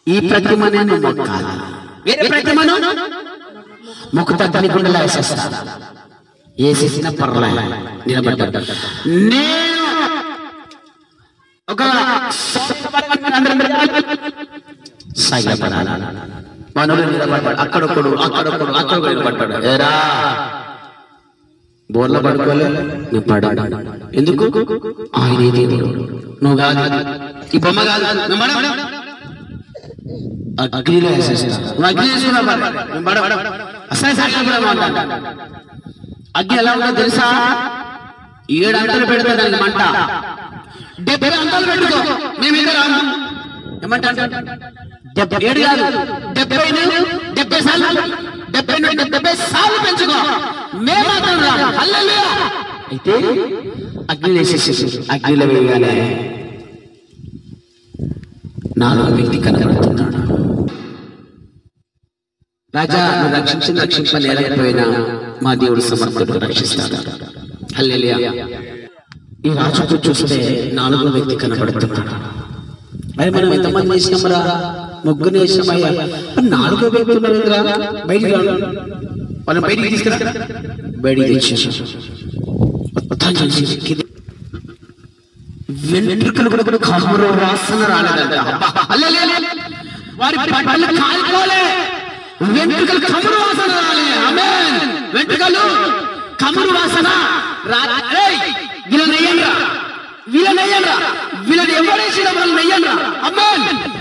ఈ ప్రతిమనే మొక్కాలి. వేరే ప్రతిమను మొక్కుతాన్ని గుండెలా వేసేస్తా. వేసేసిన పర్లే నిలబడ్డా. నేను ఒక సాగిపడాలి. మనోడు నిలబడ్డాడు. అక్కడొక్కడు నిలబడ్డాడు. ఏరా బోర్ల పడుకోలే నేను పడ్డాడు. ఎందుకు? ఆయన దేవుడు, నువ్వు కాదు, ఈ బొమ్మ కాదు. అగ్నిలో వేసేస్తా. అగ్ని ఎలా ఉందో తెలుసా? 7 అంటలు పెడతా దానికి మంట. 70 అంటలు పెట్టుకో. మేము ఇంకా రాము. ఏమంటా? 7 కాదు, 70 సార్లు, 70 సార్లు పెంచుకో. మేము మాత్రం రాము. హల్లెలూయా. అయితే అగ్నిలో వేసేసి అగ్నిలో వేయగానే 4వ వ్యక్తి కనబడుతున్నాడు. రాజా, నువ్వు రక్షించలేకపోయినా మా దేవుడు సమర్థుడు, రక్షిస్తాడు. హల్లెలూయా. ఈ రాజుకు చూస్తే 4వ వ్యక్తి కనబడుతున్నాడు. మరి మనం ఎంతమంది వేసినామరా? 3 వేసినామయ్యా. 4వ వ్యక్తి బయటికి మనం బయటికి తీసుకురా. బయటికి తెచ్చేసాం. వెంట్రుకలు కూడా కమరు వాసన రాలేదంట. వారి పళ్ళు కాలిపోలే, వెంట్రుకలు కమరు వాసన రాలే. ఆమేన్. వెంట్రుకలు కమరు వాసన వీళ్ళని ఎవరేసిన వాళ్ళు నెయ్యండ్రా. ఆమేన్.